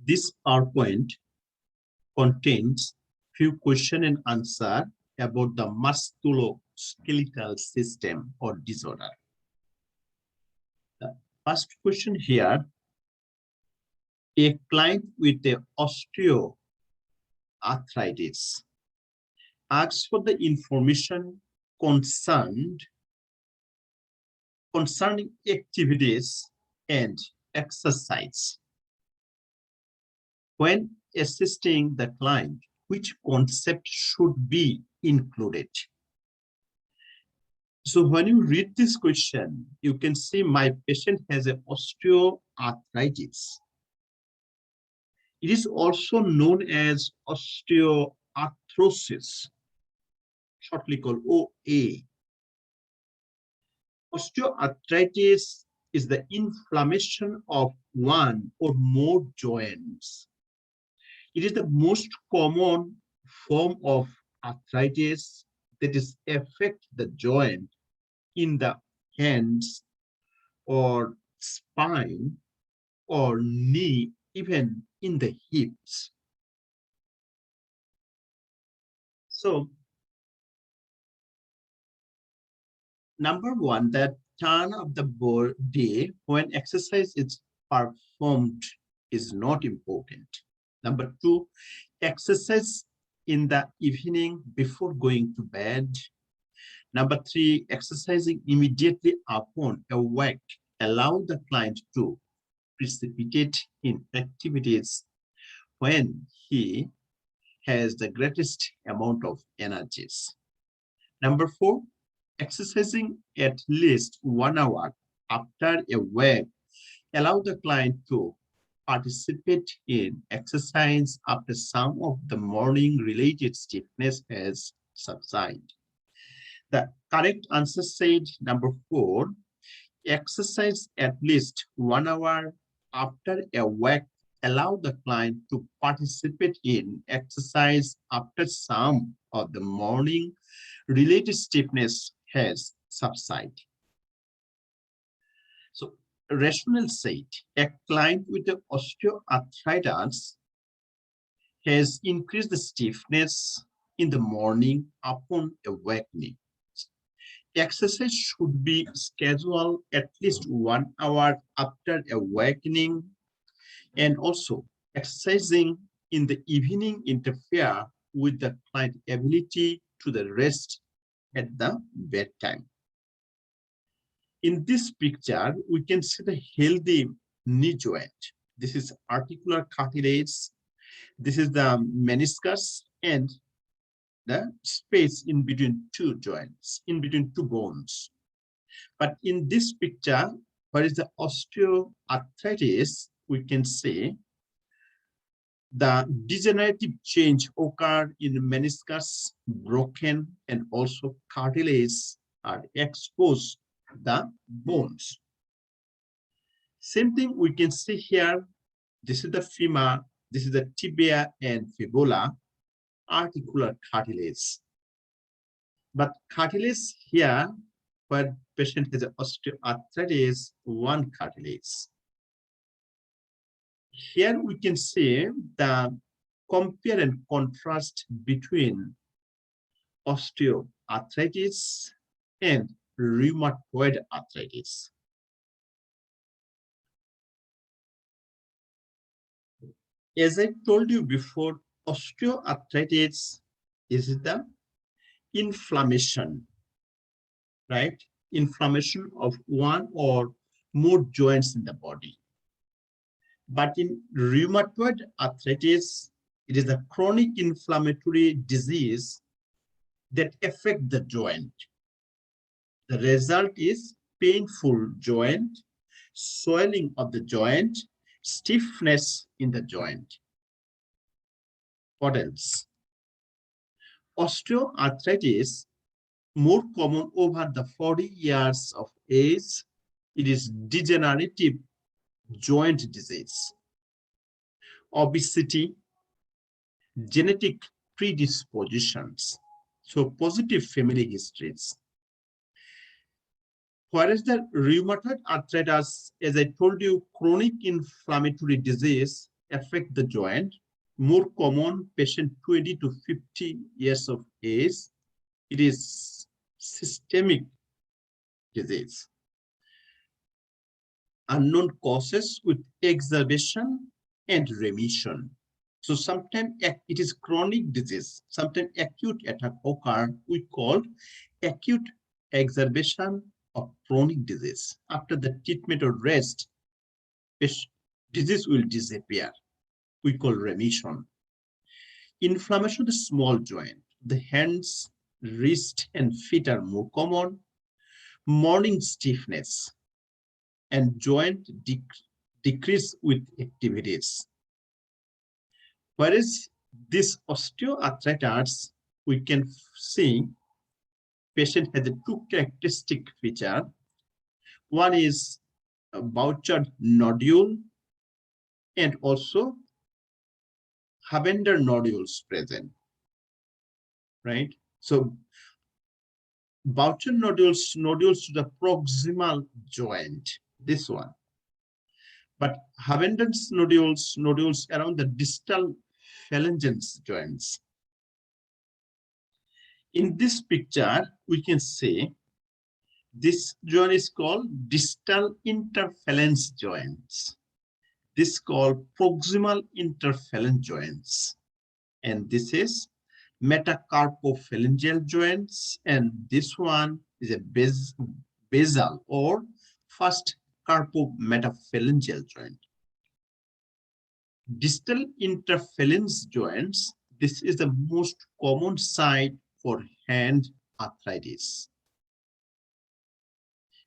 This PowerPoint contains few question and answer about the musculoskeletal system or disorder. The first question here, a client with a osteoarthritis asks for the information concerning activities and exercise. When assisting the client, which concept should be included? So when you read this question, you can see my patient has an osteoarthritis. It is also known as osteoarthrosis, shortly called OA. Osteoarthritis is the inflammation of one or more joints. It is the most common form of arthritis that is affect the joint in the hands or spine or knee, even in the hips. So, number one, the turn of the body when exercise is performed is not important. Number two, exercise in the evening before going to bed. Number three, exercising immediately upon awake allow the client to participate in activities when he has the greatest amount of energies. Number four, exercising at least 1 hour after awake allow the client to participate in exercise after some of the morning related stiffness has subsided. The correct answer said number four, exercise at least 1 hour after awake allow the client to participate in exercise after some of the morning related stiffness has subsided. So rationale said a client with the osteoarthritis has increased the stiffness in the morning upon awakening. Exercise should be scheduled at least 1 hour after awakening, and also exercising in the evening interfere with the client's ability to the rest at the bedtime. In this picture, we can see the healthy knee joint. This is articular cartilage. This is the meniscus and the space in between two joints, in between two bones. But in this picture, what is the osteoarthritis, we can see the degenerative change occurred in the meniscus, broken, and also cartilage are exposed to the bones. Same thing we can see here. This is the femur, this is the tibia and fibula, articular cartilage. But cartilage here, where patient has osteoarthritis, one cartilage. Here we can see the compare and contrast between osteoarthritis and rheumatoid arthritis. As I told you before, osteoarthritis is the inflammation, right? Inflammation of one or more joints in the body. But in rheumatoid arthritis, it is a chronic inflammatory disease that affects the joint. The result is painful joint, swelling of the joint, stiffness in the joint. What else? Osteoarthritis, more common over the 40 years of age. It is degenerative joint disease. Obesity, genetic predispositions, so positive family histories. Whereas the rheumatoid arthritis, as I told you, chronic inflammatory disease affect the joint. More common, patient 20 to 50 years of age. It is systemic disease. Unknown causes with exacerbation and remission. So sometimes it is chronic disease, sometimes acute attack occur, we call acute exacerbation of chronic disease. After the treatment or rest, disease will disappear. We call remission. Inflammation of the small joint, the hands, wrist, and feet are more common. Morning stiffness and joint decrease with activities. Whereas this osteoarthritis, we can see patient has a two characteristic feature. One is a Bouchard nodule and also Havender nodules present, right? So Bouchard nodules to the proximal joint, this one. But Havender's nodules around the distal phalangeal joints. In this picture, we can see this joint is called distal interphalanx joints. This is called proximal interphalanx joints. And this is metacarpophalangeal joints. And this one is a basal or first carpometaphalangeal joint. Distal interphalanx joints, this is the most common site for hand arthritis.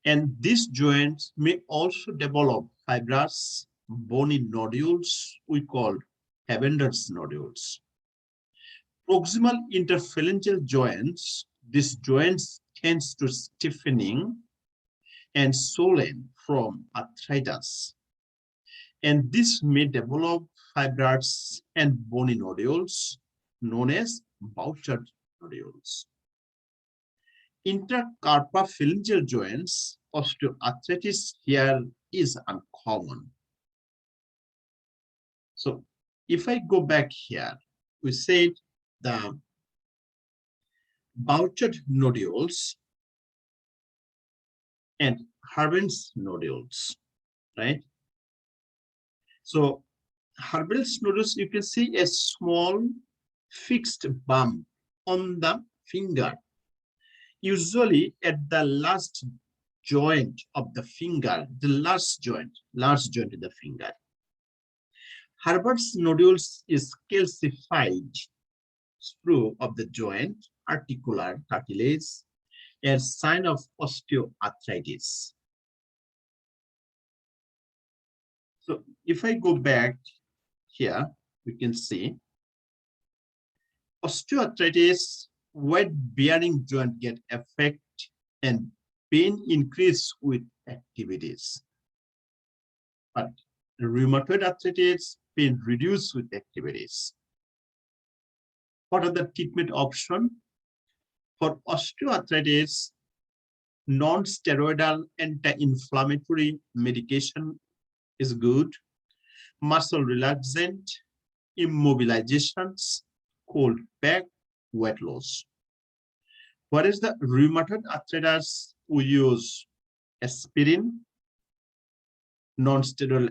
And these joints may also develop fibrous bony nodules we call Havender's nodules. Proximal interphalangeal joints, these joints tends to stiffening and swollen from arthritis. And this may develop fibrous and bony nodules known as Bouchard nodules. Intercarpophalangeal joints, osteoarthritis here is uncommon. So if I go back here, we said the Bouchard nodules and Havender's nodules, right? So Havender's nodules, you can see a small fixed bump on the finger, usually at the last joint of the finger, the last joint in the finger. Havender's nodules is calcified screw of the joint, articular cartilage, a sign of osteoarthritis. So if I go back here, we can see osteoarthritis, weight-bearing joint get affected and pain increase with activities. But rheumatoid arthritis, pain reduce with activities. What are the treatment options? For osteoarthritis, non-steroidal anti-inflammatory medication is good. Muscle relaxant, immobilizations, cold pack, weight loss. What is the rheumatoid arthritis? We use aspirin, non-steroidal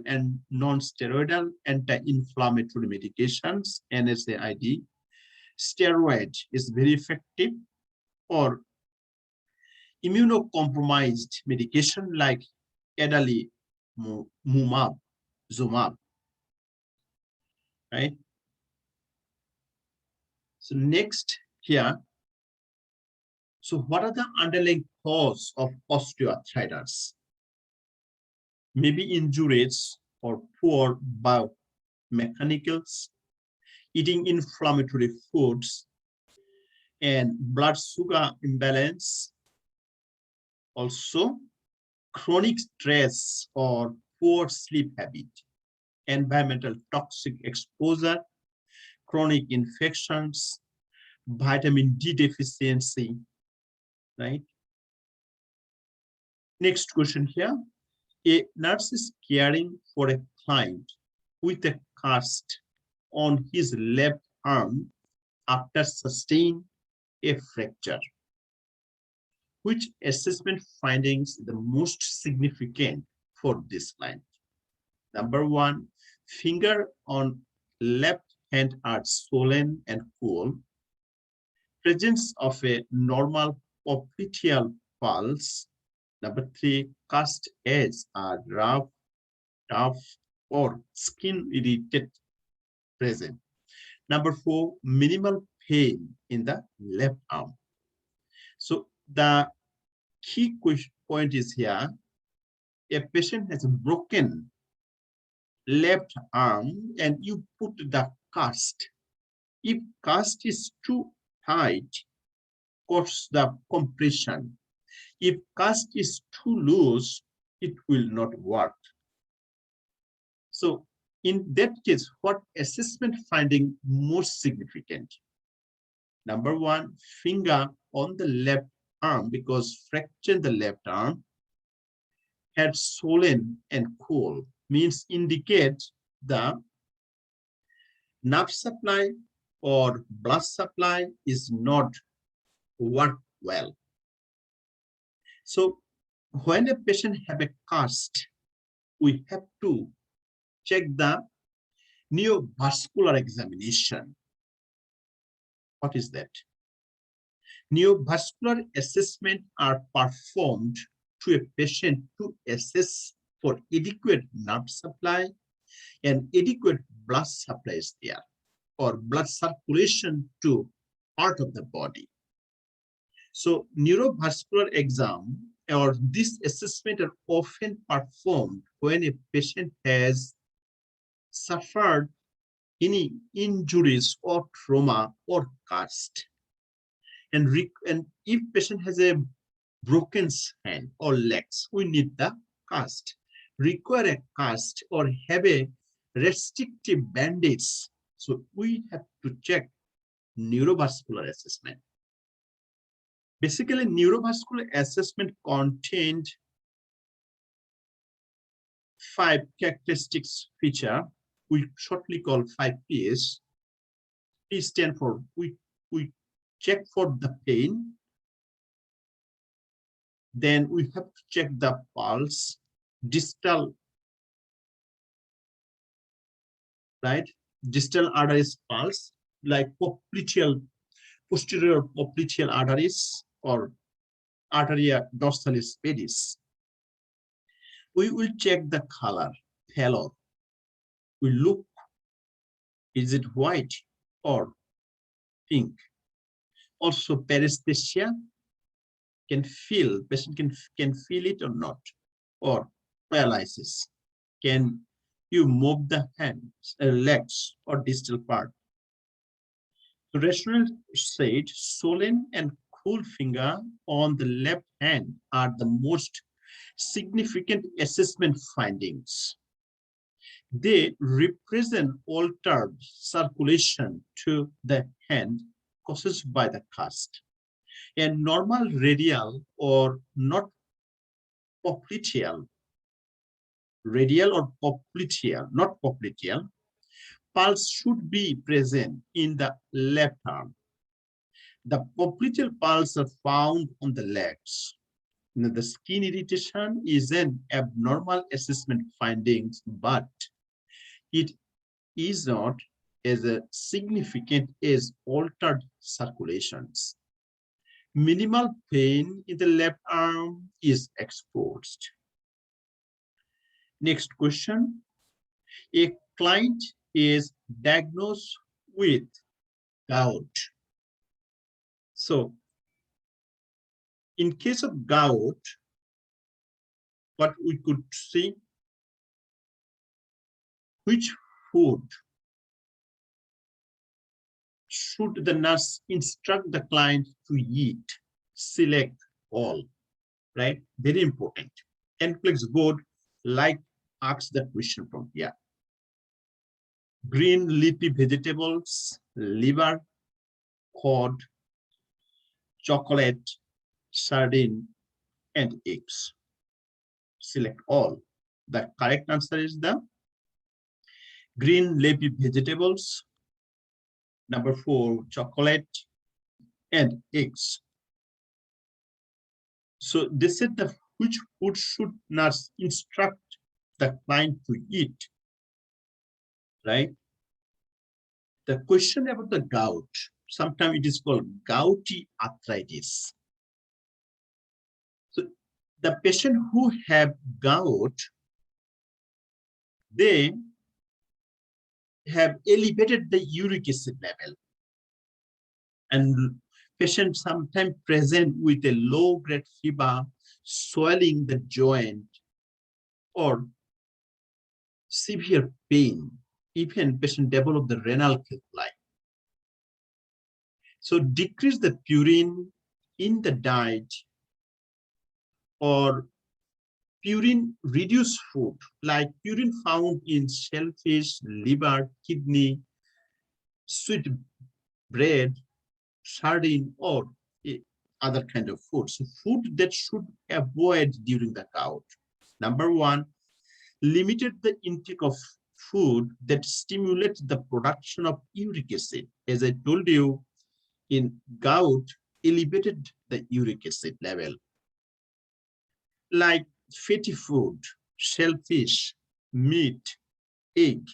anti-inflammatory medications, NSAID. Steroid is very effective, or immunocompromised medication like adalimumab, Zumab, right? So next here, so what are the underlying cause of osteoarthritis? Maybe injuries or poor biomechanicals, eating inflammatory foods, and blood sugar imbalance. Also, chronic stress or poor sleep habit, environmental toxic exposure, chronic infections, vitamin D deficiency, right? Next question here. A nurse is caring for a client with a cast on his left arm after sustaining a fracture. Which assessment findings the most significant for this client? Number one, finger on left hand are swollen and cool. Presence of a normal popliteal pulse. Number three, cast edges are rough, tough, or skin irritated present. Number four, minimal pain in the left arm. So the key point is here, a patient has a broken left arm and you put the cast. If cast is too tight, cause the compression. If cast is too loose, it will not work. So in that case, what assessment finding most significant? Number one, finger on the left arm, because fracture in the left arm had swollen and cold, means indicate the nerve supply or blood supply is not work well. So when a patient have a cast, we have to check the neovascular examination. What is that? Neovascular assessment are performed to a patient to assess for adequate nerve supply and adequate blood supply is there, or blood circulation to part of the body. So neurovascular exam or this assessment are often performed when a patient has suffered any injuries or trauma or cast. And if patient has a broken hand or legs, we need the cast. Require a cast or have a restrictive bandage. So we have to check neurovascular assessment. Basically, neurovascular assessment contained 5 characteristics feature we shortly call 5Ps. P stand for we check for the pain. Then we have to check the pulse, distal, right? Distal arteries pulse, like posterior popliteal arteries or arteria dorsalis pedis. We will check the color, pallor. We look, is it white or pink? Also paresthesia, patient can feel it or not, or paralysis. Can you move the hands, legs, or distal part? The rational said swollen and cool finger on the left hand are the most significant assessment findings. They represent altered circulation to the hand caused by the cast. And normal radial or not popliteal, not popliteal, pulse should be present in the left arm. The popliteal pulse are found on the legs. Now, the skin irritation is an abnormal assessment findings, but it is not as significant as altered circulations. Minimal pain in the left arm is exposed. Next question. A client is diagnosed with gout. So, in case of gout, what we could see, which food should the nurse instruct the client to eat? Select all, right? Very important. NCLEX board asks that question from here. Green leafy vegetables, liver, cod, chocolate, sardine, and eggs. Select all. The correct answer is the green leafy vegetables. Number 4, chocolate and eggs. So they said that which food should nurse instruct the client to eat, right? The question about the gout, sometimes it is called gouty arthritis. So the patient who have gout, they have elevated the uric acid level, and patient sometimes present with a low-grade fever, swelling the joint, or severe pain. Even patient develop the renal calculi. So decrease the purine in the diet, or purine reduced food like purine found in shellfish, liver, kidney, sweet bread, sardine, or other kind of food. So food that should avoid during the gout. Number 1, limited the intake of food that stimulates the production of uric acid. As I told you, in gout, elevated the uric acid level. Like fatty food, shellfish, meat, egg,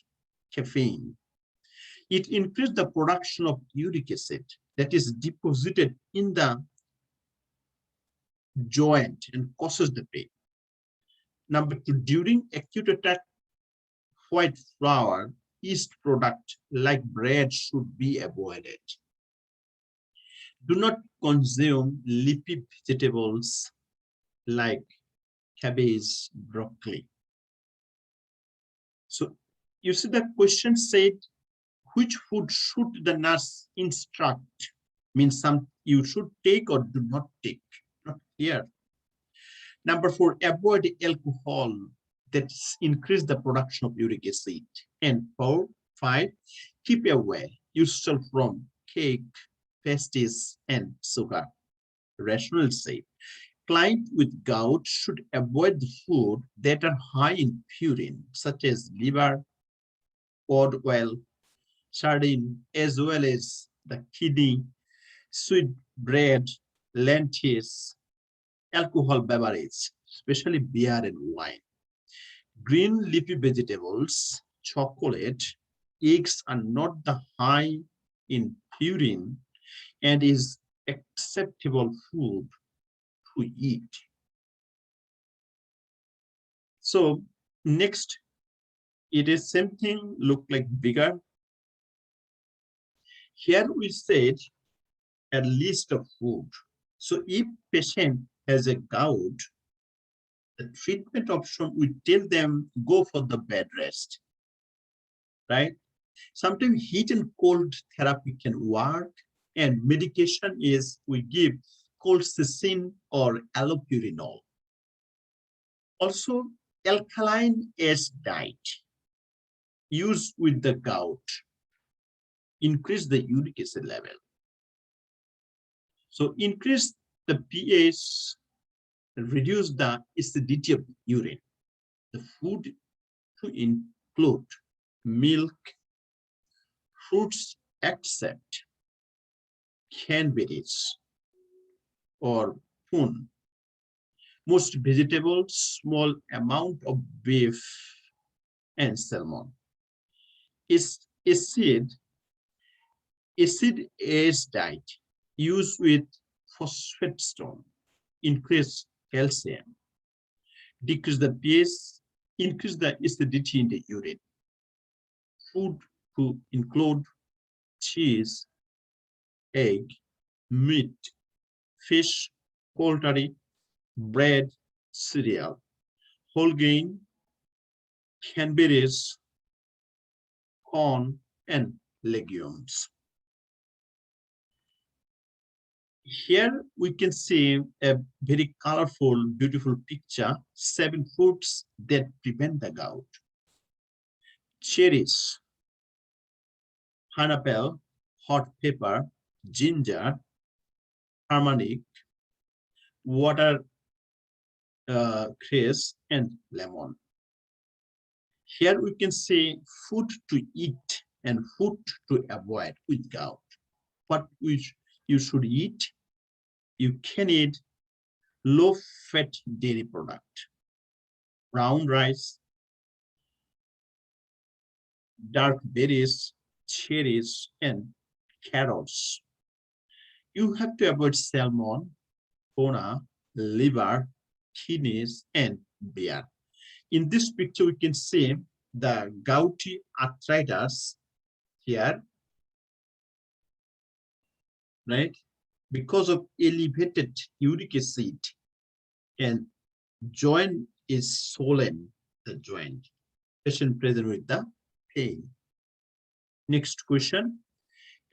caffeine. It increased the production of uric acid that is deposited in the joint and causes the pain. Number 2, during acute attack, white flour, yeast product like bread should be avoided. Do not consume leafy vegetables like cabbage, broccoli. So you see the question said, which food should the nurse instruct? Means some you should take or do not take. Not here. Number 4, avoid alcohol that increase the production of uric acid. And 5, keep away yourself from cake, pastries, and sugar. Rational say, client with gout should avoid the food that are high in purine, such as liver, cod oil, sardine, as well as the kidney, sweet bread, lentils, alcohol beverage, especially beer and wine. Green leafy vegetables, chocolate, eggs are not the high in purine and is acceptable food to eat. So next, it is same thing, look like bigger. Here we said a list of food. So if patient has a gout, the treatment option, we tell them go for the bed rest, right? Sometimes heat and cold therapy can work, and medication is we give colchicine or allopurinol. Also, alkaline S diet used with the gout increase the uric acid level. So increase the pH, reduce the acidity of urine. The food to include milk, fruits except cranberries or prune. Most vegetables, small amount of beef and salmon. Acid age diet used with phosphate stone, increase calcium, decrease the pH, increase the acidity in the urine. Food to include cheese, egg, meat, fish, poultry, bread, cereal, whole grain, cranberries, corn, and legumes. Here we can see a very colorful, beautiful picture, 7 foods that prevent the gout. Cherries, pineapple, hot pepper, ginger, turmeric, water cress, and lemon. Here we can say food to eat and food to avoid with gout. What you should eat, you can eat low-fat dairy product, brown rice, dark berries, cherries, and carrots. You have to avoid salmon, tuna, liver, kidneys, and beer. In this picture, we can see the gouty arthritis here, right? Because of elevated uric acid and joint is swollen, the joint. Patient present with the pain. Next question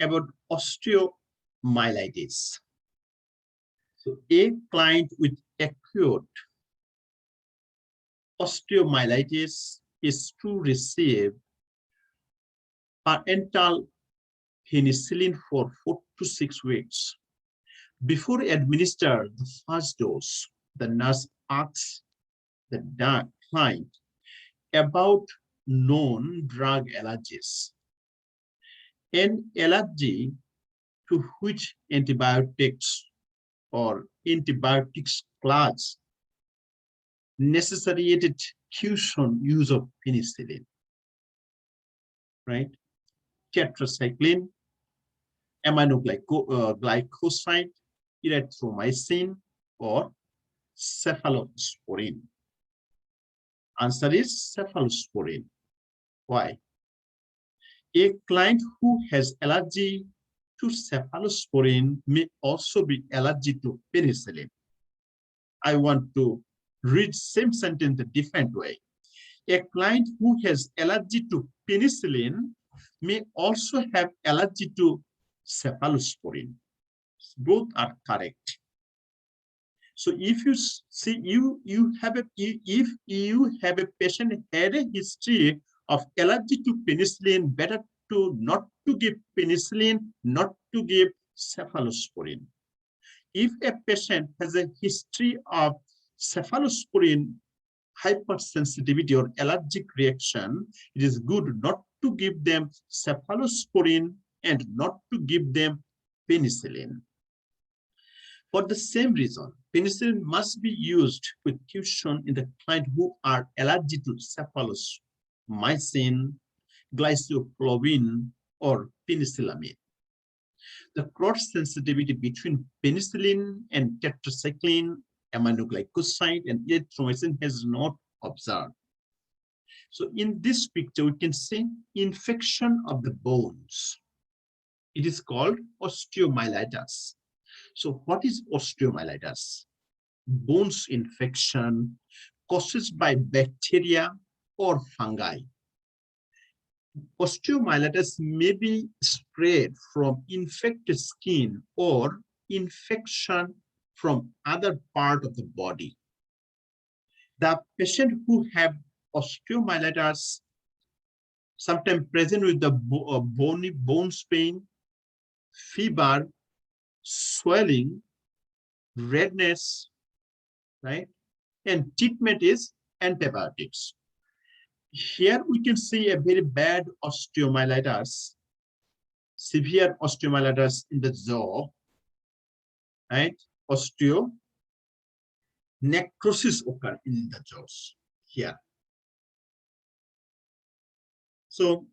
about osteomyelitis. So a client with acute osteomyelitis is to receive parenteral penicillin for 4 to 6 weeks. Before administer the first dose, the nurse asks the client about known drug allergies. An allergy to which antibiotics or antibiotics class necessitated caution use of penicillin, right? Tetracycline, aminoglycoside, erythromycin, or cephalosporin. Answer is cephalosporin. Why? A client who has allergy to cephalosporin may also be allergic to penicillin. I want to read same sentence a different way. A client who has allergy to penicillin may also have allergy to cephalosporin. Both are correct. So if you see if you have a patient had a history of allergy to penicillin, better to not to give penicillin, not to give cephalosporin. If a patient has a history of cephalosporin hypersensitivity or allergic reaction, it is good not to give them cephalosporin and not to give them penicillin. For the same reason, penicillin must be used with caution in the client who are allergic to cephalosporin, glycoplovin, or penicillamine. The cross sensitivity between penicillin and tetracycline, aminoglycoside, and erythromycin has not observed. So in this picture, we can see infection of the bones. It is called osteomyelitis. So what is osteomyelitis? Bones infection caused by bacteria or fungi. Osteomyelitis may be spread from infected skin or infection from other part of the body. The patient who have osteomyelitis sometimes present with the bony bones pain, fever, swelling, redness, right? And treatment is antibiotics. Here we can see a very bad osteomyelitis, severe osteomyelitis in the jaw, right? Osteonecrosis occur in the jaws here. So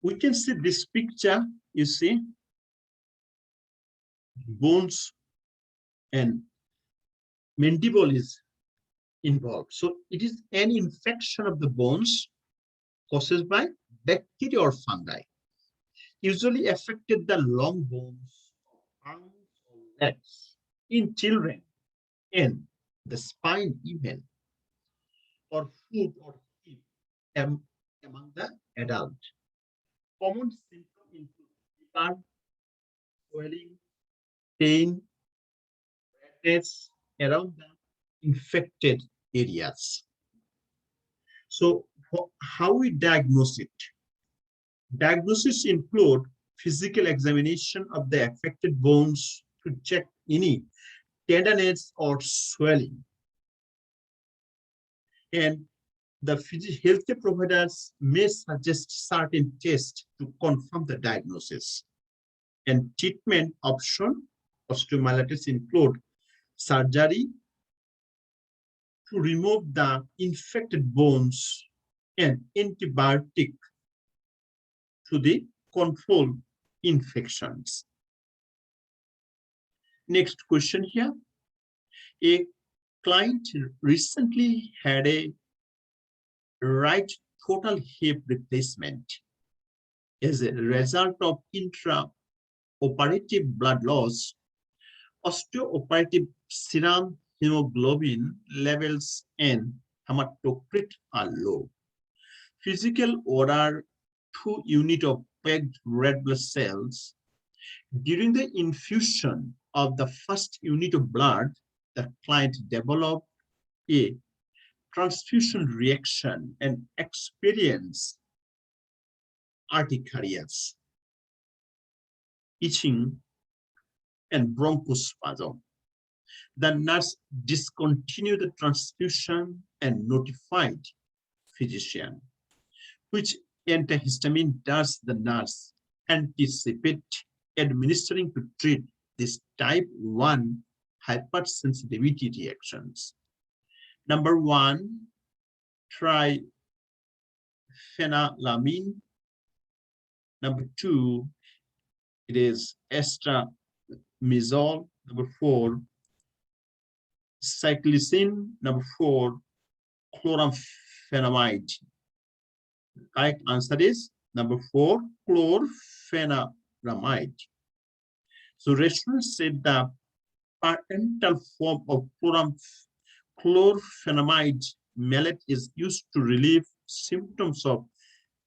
we can see this picture, you see, bones and mandible is involved. So it is an infection of the bones caused by bacteria or fungi. Usually affected the long bones, arms or legs in children, and the spine even, or foot or feet among the adult. Common symptoms include fever, swelling, pain, redness around the infected areas. So how we diagnose it? Diagnosis include physical examination of the affected bones to check any tenderness or swelling. And the healthcare providers may suggest certain tests to confirm the diagnosis. And treatment option osteomyelitis include surgery to remove the infected bones and antibiotic to the control infections. Next question here. A client recently had a right total hip replacement as a result of intraoperative blood loss. Osteoperative serum hemoglobin levels and hematocrit are low. Physical order 2 units of pegged red blood cells. During the infusion of the first unit of blood, the client developed a transfusion reaction and experienced urticarias, itching, and bronchospasm. The nurse discontinued the transfusion and notified physician. Which antihistamine does the nurse anticipate administering to treat this type 1 hypersensitivity reactions? Number 1, triphenylamine. Number 2, it is estramizole. Number 4, cyclisine. Number 4, chloramphenicol. Correct answer is number 4, chlorpheniramide. So restaurants said the parental form of chlorpheniramide malate is used to relieve symptoms of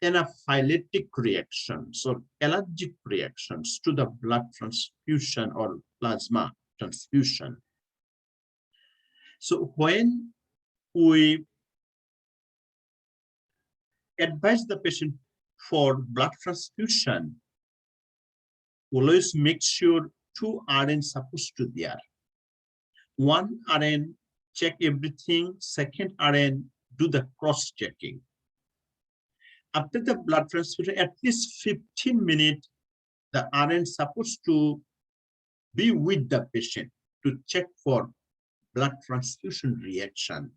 anaphylactic reactions or allergic reactions to the blood transfusion or plasma transfusion. So when we advise the patient for blood transfusion, always make sure 2 RN supposed to be there. 1 RN check everything, 2nd RN do the cross-checking. After the blood transfusion, at least 15 minutes, the RN supposed to be with the patient to check for blood transfusion reaction.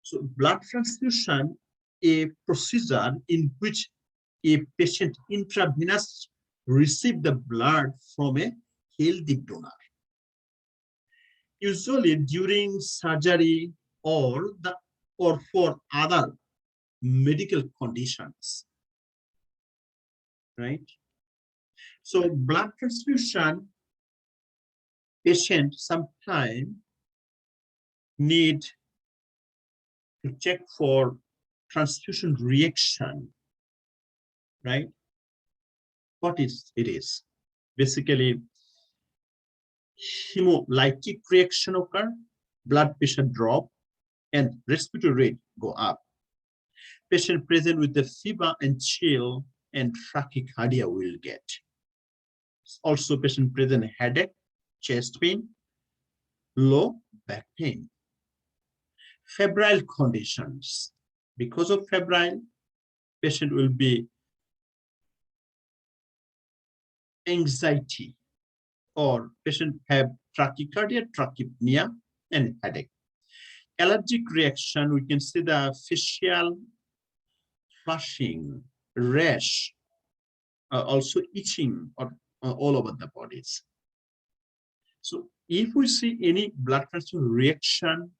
So blood transfusion, a procedure in which a patient intravenous receive the blood from a healthy donor. Usually during surgery or for other medical conditions, right? So blood transfusion, patient sometimes need to check for transfusion reaction, right? What is it is? Basically, hemolytic reaction occur, blood pressure drop, and respiratory rate go up. Patient present with the fever and chill and tachycardia will get. Also, patient present headache, chest pain, low back pain. Febrile conditions. Because of febrile, patient will be anxiety, or patient have tachycardia, tachypnea, and headache. Allergic reaction, we can see the facial flushing, rash, also itching or all over the bodies. So if we see any blood transfusion reaction,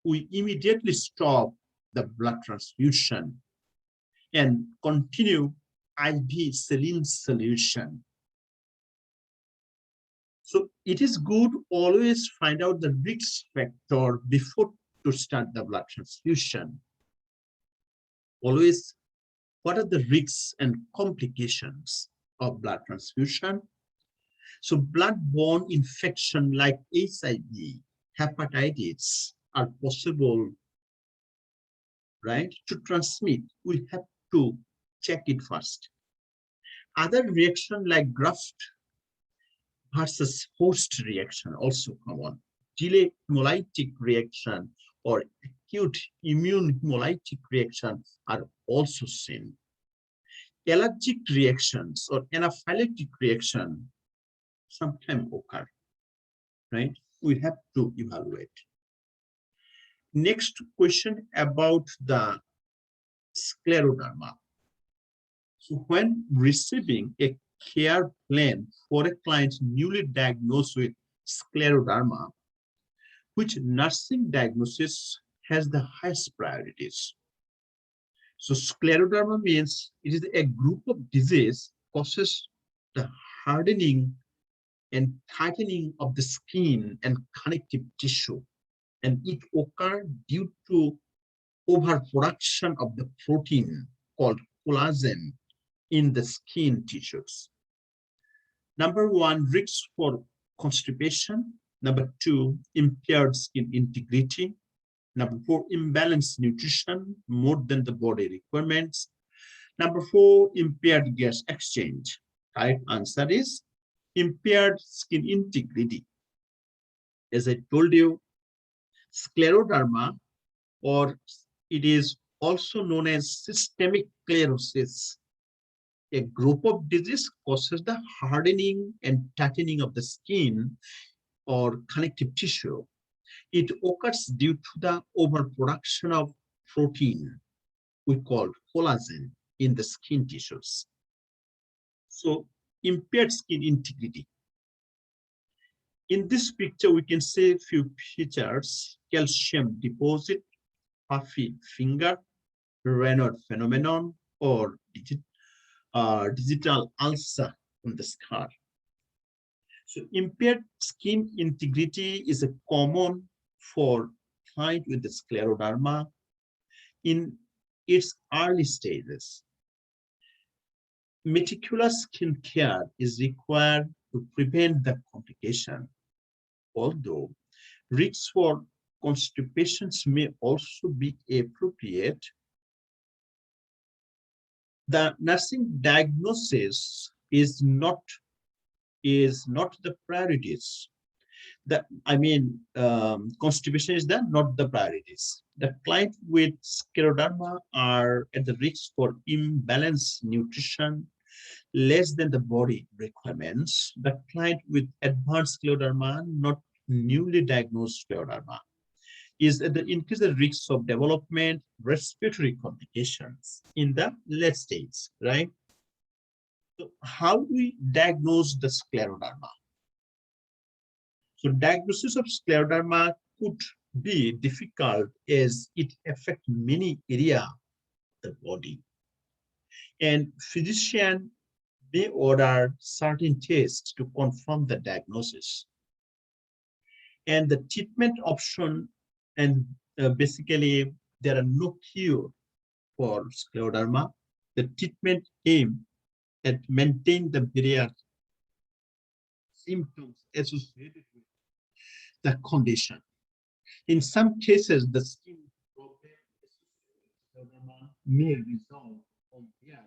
we immediately stop the blood transfusion and continue IV saline solution. So it is good always find out the risk factor before to start the blood transfusion. Always, what are the risks and complications of blood transfusion? So blood-borne infection like HIV, hepatitis are possible, right? To transmit, we have to check it first. Other reaction like graft versus host reaction also common. Delay hemolytic reaction or acute immune hemolytic reactions are also seen. Allergic reactions or anaphylactic reaction sometimes occur, right? We have to evaluate. Next question about the scleroderma. So when receiving a care plan for a client newly diagnosed with scleroderma, which nursing diagnosis has the highest priorities? So scleroderma means it is a group of disease causes the hardening and tightening of the skin and connective tissue, and it occurs due to overproduction of the protein called collagen in the skin tissues. Number one, risks for constipation. Number two, impaired skin integrity. Number four, imbalanced nutrition more than the body requirements. Number four, impaired gas exchange. Right answer is impaired skin integrity. As I told you, scleroderma, or it is also known as systemic sclerosis, a group of disease causes the hardening and tightening of the skin or connective tissue. It occurs due to the overproduction of protein we call collagen in the skin tissues. So impaired skin integrity. In this picture, we can see a few features: calcium deposit, puffy finger, Raynaud phenomenon, or digital ulcer on the scar. So impaired skin integrity is a common for client with the scleroderma in its early stages. Meticulous skin care is required to prevent the complication, although risks for constipations may also be appropriate. The nursing diagnosis is not the priorities. Constipation is not the priorities. The client with scleroderma are at the risk for imbalanced nutrition, less than the body requirements. The client with advanced scleroderma, not newly diagnosed scleroderma, is at the increased risk of development respiratory complications in the late stage, right? So how do we diagnose the scleroderma? So diagnosis of scleroderma could be difficult as it affects many areas of the body. And physician may order certain tests to confirm the diagnosis. And the treatment option, and basically there are no cure for scleroderma. The treatment aim at maintain the various symptoms associated with the condition. In some cases, the skin problem may resolve on their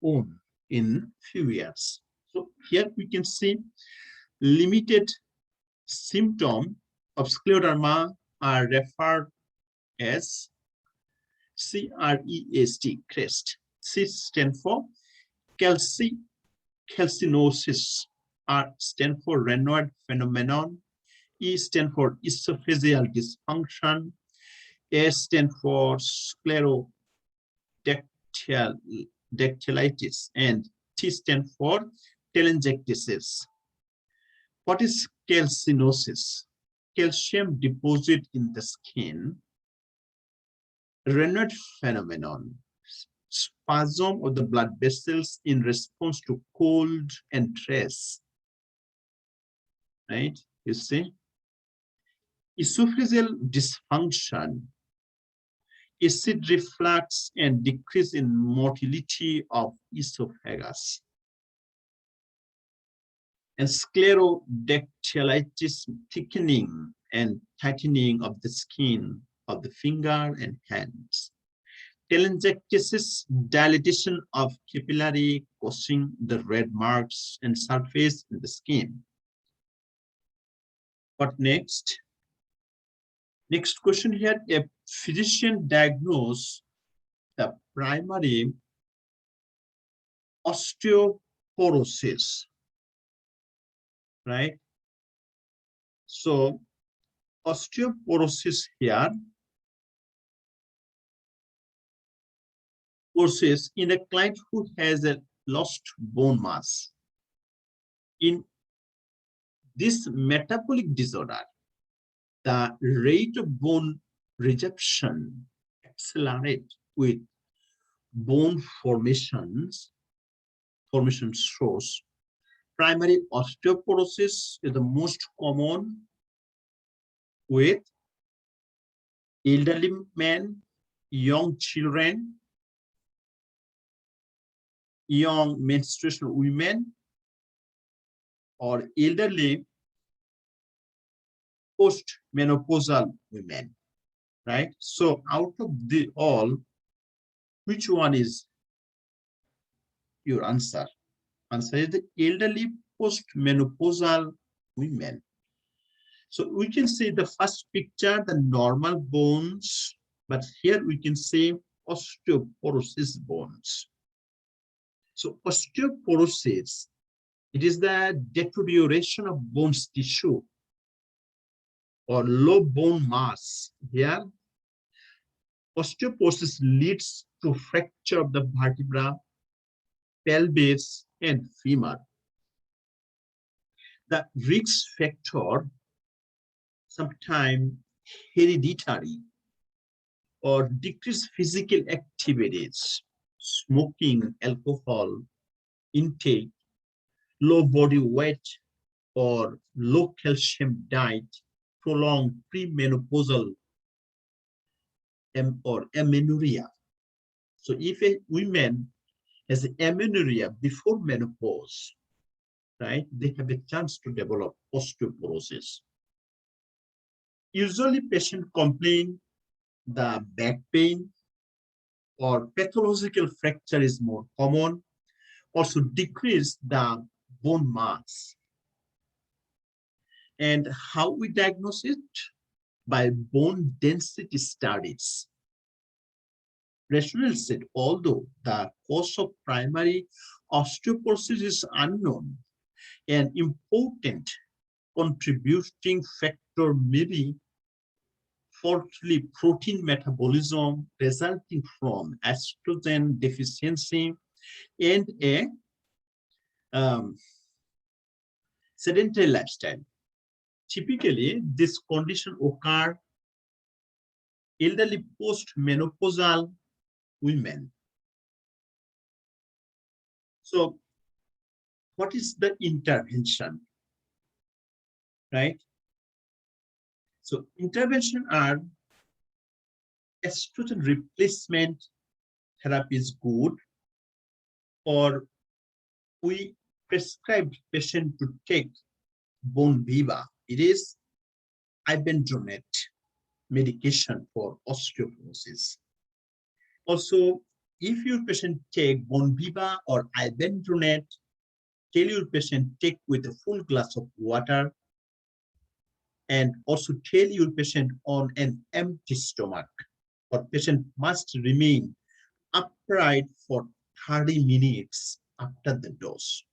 own in few years. So here we can see limited symptoms of scleroderma are referred as CREST. C stands for calcinosis, R stands for Raynaud phenomenon, E stands for esophageal dysfunction, S stands for sclerodactylitis, and T stands for telangiectasis. What is calcinosis? Calcium deposit in the skin, Raynaud phenomenon, spasm of the blood vessels in response to cold and stress, right? You see, esophageal dysfunction, acid reflux, and decrease in motility of esophagus. And sclerodactylitis, thickening and tightening of the skin of the finger and hands. Telangiectasis, dilatation of capillary causing the red marks and surface in the skin. What next? Next question here, a physician diagnose the primary osteoporosis, right? So osteoporosis here process in a client who has a lost bone mass. In this metabolic disorder, the rate of bone resorption accelerates with bone formation shows. Primary osteoporosis is the most common with elderly men, young children, young menstruational women, or elderly post-menopausal women, right? So out of the all, which one is your answer? Answer is the elderly post-menopausal women. So we can say the first picture, the normal bones, but here we can say osteoporosis bones. So osteoporosis, it is the deterioration of bones tissue or low bone mass. Here, osteoporosis leads to fracture of the vertebra, pelvis, and femur. The risk factor, sometimes hereditary or decreased physical activities, smoking, alcohol intake, low body weight, or low calcium diet, prolonged premenopausal or amenorrhea. So if a woman has amenorrhea before menopause, right, they have a chance to develop osteoporosis. Usually patient complain the back pain or pathological fracture is more common, also decrease the bone mass. And how we diagnose it? By bone density studies. Rationale said, although the cause of primary osteoporosis is unknown, an important contributing factor may be fourthly protein metabolism resulting from estrogen deficiency and a sedentary lifestyle. Typically, this condition occurs elderly post-menopausal women. So, what is the intervention, right? So, intervention are estrogen replacement therapy is good, or we prescribe patient to take bone viva. It is ibendronate medication for osteoporosis. Also, if your patient take bone viva or ibendronate, tell your patient take with a full glass of water, and also tell your patient on an empty stomach, or patient must remain upright for 30 minutes after the dose.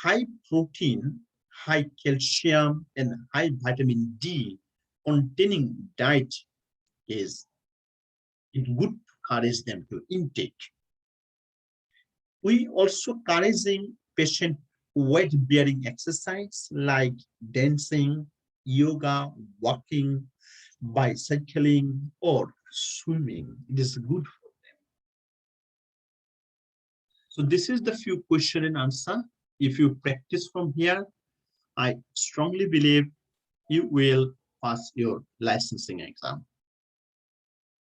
High protein, high calcium, and high vitamin D containing diet is good to encourage them to intake. We also encouraging patient weight-bearing exercise like dancing, yoga, walking, bicycling, or swimming. It is good for them. So this is the few question and answer. If you practice from here, I strongly believe you will pass your licensing exam.